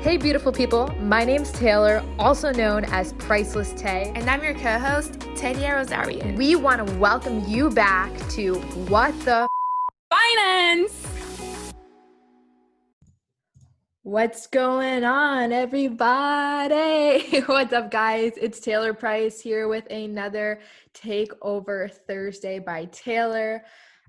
Hey beautiful people, my name's Taylor, also known as Priceless Tay. And I'm your co-host, TEDIA ROSARION. We want to welcome you back to What the Finance! What's going on, everybody? What's up, guys? It's Taylor Price here with another Takeover Thursday by Taylor.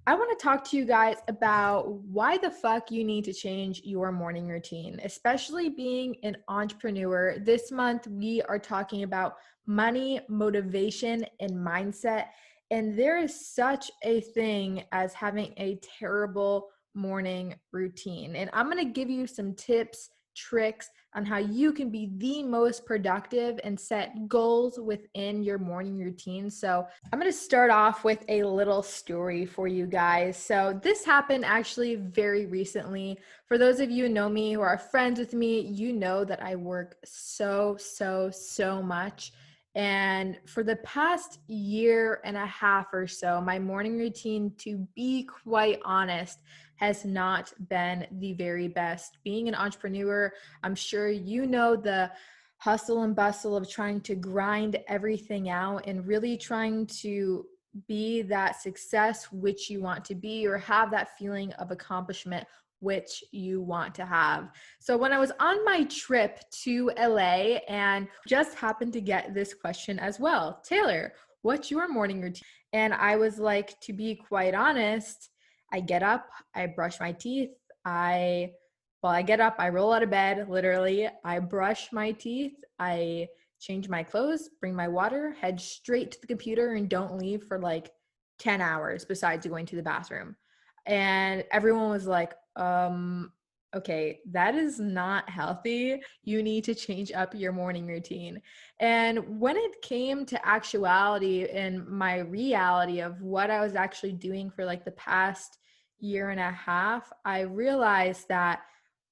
I want to talk to you guys about why the fuck you need to change your morning routine, especially being an entrepreneur. This month, we are talking about money, motivation, and mindset. And there is such a thing as having a terrible morning routine. And I'm going to give you some tips, tricks on how you can be the most productive and set goals within your morning routine. So I'm going to start off with a little story for you guys. So this happened actually very recently. For those of you who know me, who are friends with me, you know that I work so much. And for the past year and a half or so, my morning routine, to be quite honest, has not been the very best. Being an entrepreneur, I'm sure you know the hustle and bustle of trying to grind everything out and really trying to be that success which you want to be, or have that feeling of accomplishment which you want to have. So when I was on my trip to LA and just happened to get this question as well, Taylor, what's your morning routine? And I was like, to be quite honest, I get up, I brush my teeth, I get up, I roll out of bed, literally, I brush my teeth, I change my clothes, bring my water, head straight to the computer, and don't leave for like 10 hours besides going to the bathroom. And everyone was like, okay, that is not healthy. You need to change up your morning routine. And when it came to actuality and my reality of what I was actually doing for like the past year and a half, I realized that,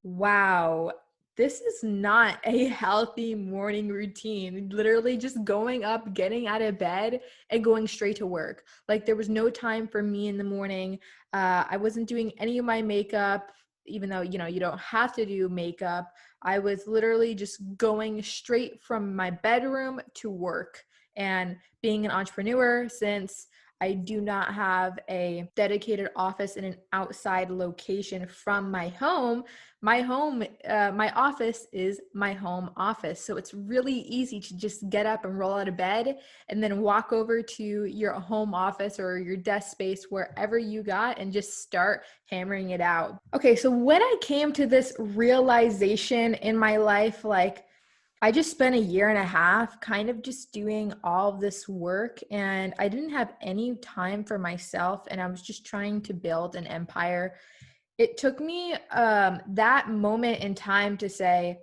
wow, this is not a healthy morning routine. Literally just going up, getting out of bed, and going straight to work. Like there was no time for me in the morning. I wasn't doing any of my makeup, even though, you don't have to do makeup. I was literally just going straight from my bedroom to work. And being an entrepreneur, since I do not have a dedicated office in an outside location from my home, my office is my home office. So it's really easy to just get up and roll out of bed and then walk over to your home office or your desk space, wherever you got, and just start hammering it out. Okay, so when I came to this realization in my life, like, I just spent a year and a half kind of just doing all of this work, and I didn't have any time for myself, and I was just trying to build an empire. It took me that moment in time to say,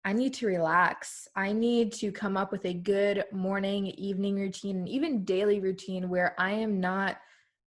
I need to relax. I need to come up with a good morning, evening routine, and even daily routine where I am not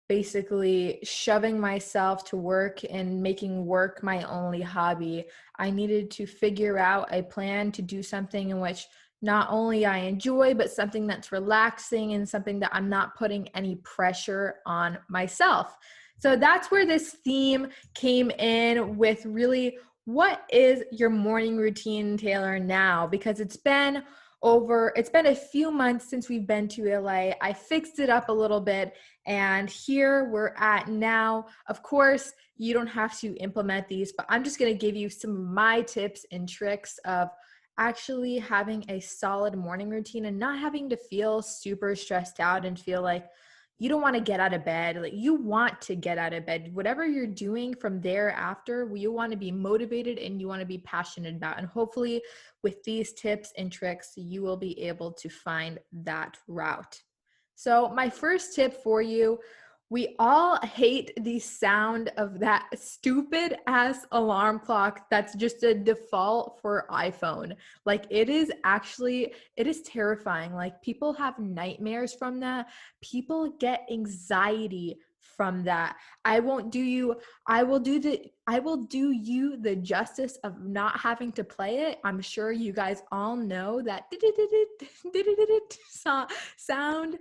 basically shoving myself to work and making work my only hobby. I needed to figure out a plan to do something in which not only I enjoy, but something that's relaxing and something that I'm not putting any pressure on myself. So that's where this theme came in with really, what is your morning routine, Taylor, now? Because it's been a few months since we've been to LA. I fixed it up a little bit, and here we're at now. Of course, you don't have to implement these, but I'm just going to give you some of my tips and tricks of actually having a solid morning routine and not having to feel super stressed out and feel like you don't want to get out of bed. Like, you want to get out of bed. Whatever you're doing from thereafter, you want to be motivated and you want to be passionate about. And hopefully with these tips and tricks, you will be able to find that route. So my first tip for you, we all hate the sound of that stupid ass alarm clock that's just a default for iPhone. Like, it is terrifying. Like, people have nightmares from that. People get anxiety from that. I will do you the justice of not having to play it. I'm sure you guys all know that sound.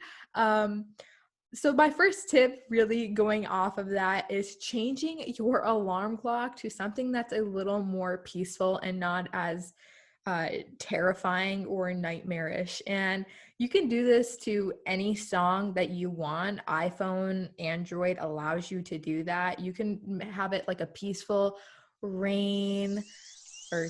So my first tip, really going off of that, is changing your alarm clock to something that's a little more peaceful and not as terrifying or nightmarish. And you can do this to any song that you want. iPhone, Android allows you to do that. You can have it like a peaceful rain or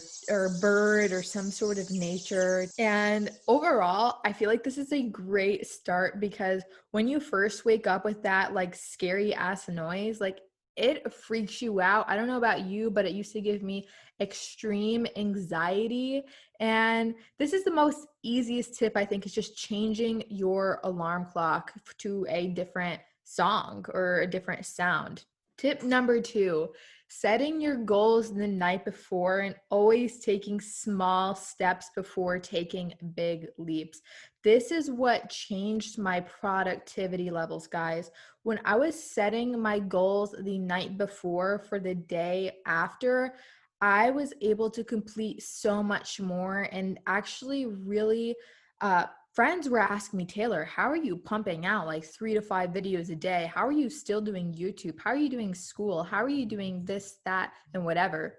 bird or some sort of nature. And overall, I feel like this is a great start because when you first wake up with that like scary ass noise, like it freaks you out. I don't know about you, but it used to give me extreme anxiety. And this is the most easiest tip, I think, is just changing your alarm clock to a different song or a different sound. Tip number 2, setting your goals the night before and always taking small steps before taking big leaps. This is what changed my productivity levels, guys. When I was setting my goals the night before for the day after, I was able to complete so much more and actually really friends were asking me, Taylor, how are you pumping out like 3 to 5 videos a day? How are you still doing YouTube? How are you doing school? How are you doing this, that, and whatever?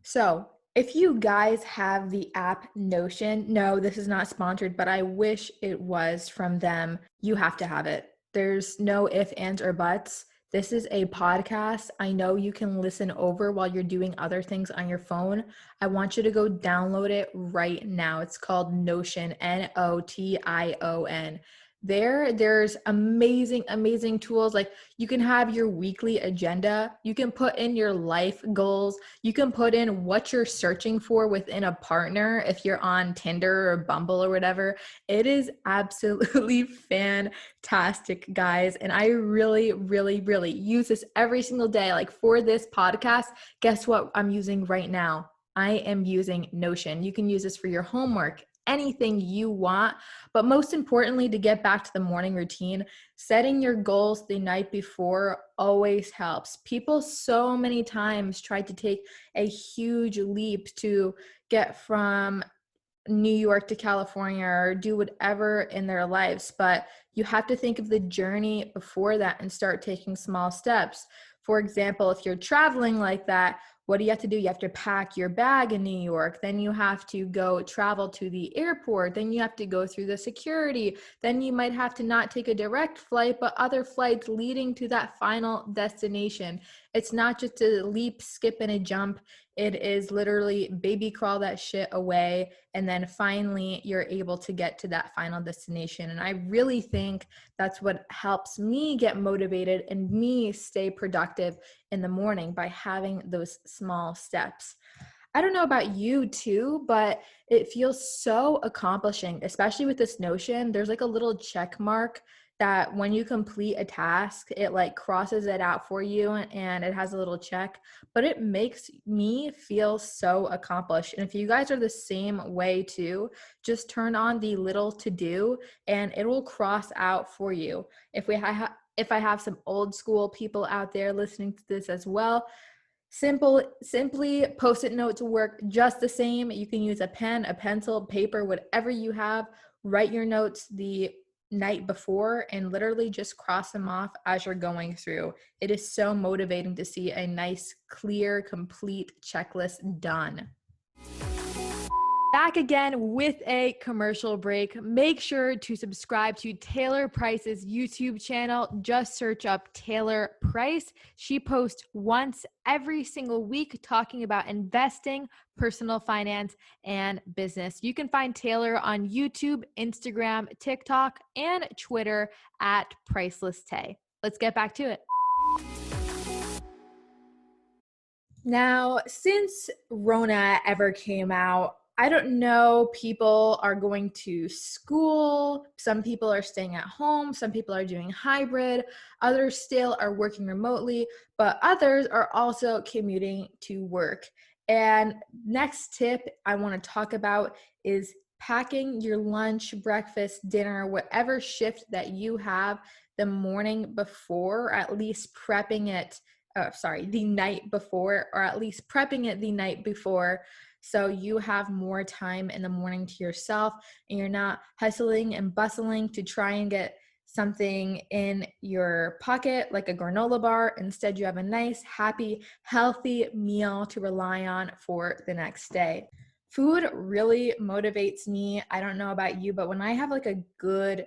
So, if you guys have the app Notion, no, this is not sponsored, but I wish it was from them. You have to have it. There's no ifs, ands, or buts. This is a podcast. I know you can listen over while you're doing other things on your phone. I want you to go download it right now. It's called Notion, Notion. There's amazing tools. Like you can have your weekly agenda. You can put in your life goals. You can put in what you're searching for within a partner if you're on Tinder or Bumble or whatever. It is absolutely fantastic, guys. And I really use this every single day. Like for this podcast, guess what I'm using right now? I am using Notion. You can use this for your homework, anything you want. But most importantly, to get back to the morning routine, setting your goals the night before always helps. People so many times try to take a huge leap to get from New York to California or do whatever in their lives, but you have to think of the journey before that and start taking small steps. For example, if you're traveling like that, what do you have to do? You have to pack your bag in New York. Then you have to go travel to the airport. Then you have to go through the security. Then you might have to not take a direct flight, but other flights leading to that final destination. It's not just a leap, skip, and a jump. It is literally baby crawl that shit away. And then finally, you're able to get to that final destination. And I really think that's what helps me get motivated and me stay productive in the morning, by having those small steps. I don't know about you too, but it feels so accomplishing, especially with this Notion. There's like a little check mark that when you complete a task, it like crosses it out for you and it has a little check, but it makes me feel so accomplished. And if you guys are the same way too, just turn on the little to do and it will cross out for you. If I have some old school people out there listening to this as well, simply post-it notes work just the same. You can use a pen, a pencil, paper, whatever you have. Write your notes the night before and literally just cross them off as you're going through. It is so motivating to see a nice, clear, complete checklist done. Back again with a commercial break. Make sure to subscribe to Taylor Price's YouTube channel. Just search up Taylor Price. She posts once every single week talking about investing, personal finance, and business. You can find Taylor on YouTube, Instagram, TikTok, and Twitter at Priceless Tay. Let's get back to it. Now, since Rona ever came out, I don't know, people are going to school, some people are staying at home, some people are doing hybrid, others still are working remotely, but others are also commuting to work. And next tip I want to talk about is packing your lunch, breakfast, dinner, whatever shift that you have the morning before, or at least prepping it, the night before, or at least prepping it the night before, so you have more time in the morning to yourself and you're not hustling and bustling to try and get something in your pocket like a granola bar. Instead, you have a nice, happy, healthy meal to rely on for the next day. Food really motivates me. I don't know about you, but when I have like a good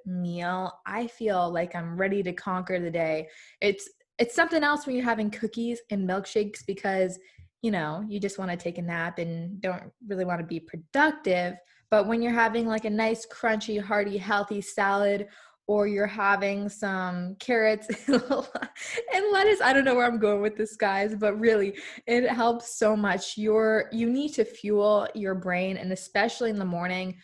meal, I feel like I'm ready to conquer the day. It's something else when you're having cookies and milkshakes because, you just want to take a nap and don't really want to be productive. But when you're having like a nice, crunchy, hearty, healthy salad, or you're having some carrots and lettuce, I don't know where I'm going with this, guys, but really, it helps so much. You need to fuel your brain, and especially in the morning.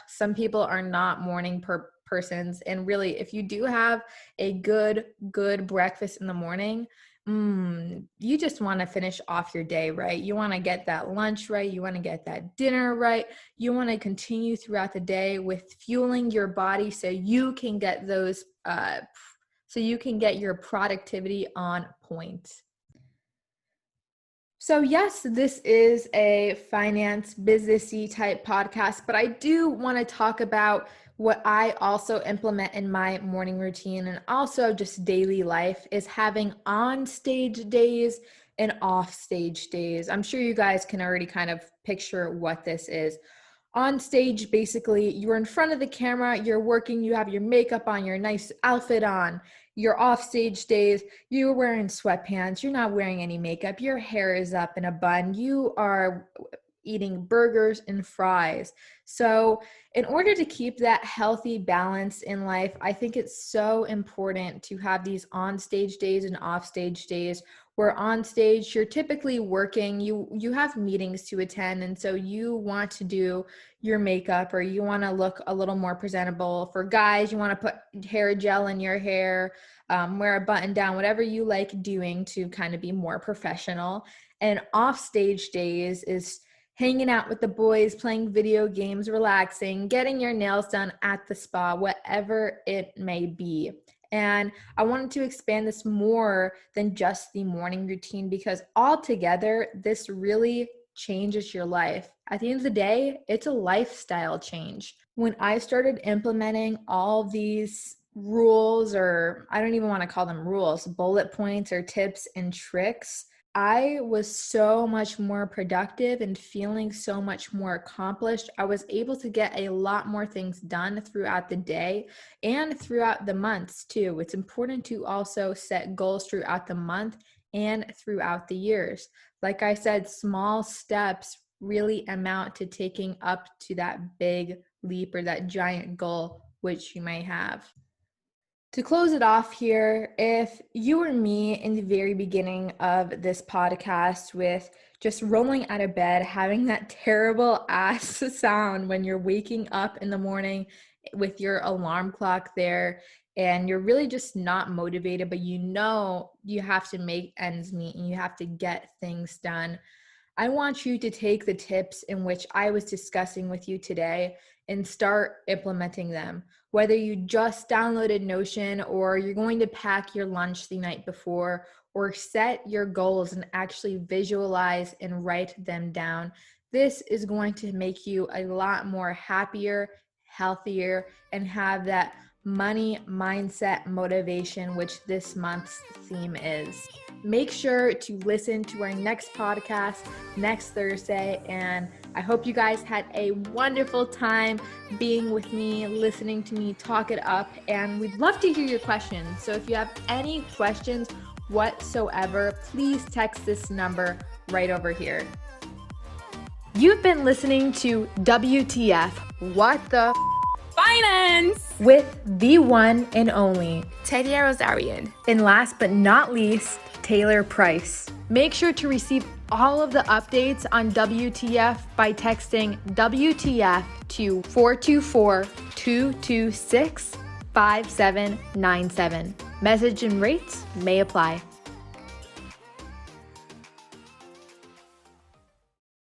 Some people are not morning persons, and really, if you do have a good breakfast in the morning, you just want to finish off your day right. You want to get that lunch right. You want to get that dinner right. You want to continue throughout the day with fueling your body so you can get those, so you can get your productivity on point. So yes, this is a finance businessy type podcast, but I do want to talk about what I also implement in my morning routine and also just daily life is having on stage days and off stage days. I'm sure you guys can already kind of picture what this is. On stage, basically, you're in front of the camera, you're working, you have your makeup on, your nice outfit on. Your off stage days, you're wearing sweatpants, you're not wearing any makeup, your hair is up in a bun, you are eating burgers and fries. So in order to keep that healthy balance in life, I think it's so important to have these on stage days and off stage days where on stage you're typically working, you have meetings to attend, and so you want to do your makeup or you want to look a little more presentable. For guys, you want to put hair gel in your hair, wear a button down, whatever you like doing to kind of be more professional. And off stage days is hanging out with the boys, playing video games, relaxing, getting your nails done at the spa, whatever it may be. And I wanted to expand this more than just the morning routine because altogether, this really changes your life. At the end of the day, it's a lifestyle change. When I started implementing all these rules, or I don't even want to call them rules, bullet points or tips and tricks, I was so much more productive and feeling so much more accomplished. I was able to get a lot more things done throughout the day and throughout the months too. It's important to also set goals throughout the month and throughout the years. Like I said, small steps really amount to taking up to that big leap or that giant goal which you may have. To close it off here, if you were me in the very beginning of this podcast with just rolling out of bed, having that terrible ass sound when you're waking up in the morning with your alarm clock there, and you're really just not motivated, but you know you have to make ends meet and you have to get things done, I want you to take the tips in which I was discussing with you today and start implementing them. Whether you just downloaded Notion or you're going to pack your lunch the night before or set your goals and actually visualize and write them down, this is going to make you a lot more happier, healthier, and have that money mindset motivation, which this month's theme is. Make sure to listen to our next podcast next Thursday, and I hope you guys had a wonderful time being with me, listening to me talk it up, and we'd love to hear your questions. So if you have any questions whatsoever, please text this number right over here. You've been listening to WTF, What the Finance with the one and only TEDIA Rosarion. And last but not least, Taylor Price. Make sure to receive all of the updates on WTF by texting WTF to 424-226-5797. Message and rates may apply.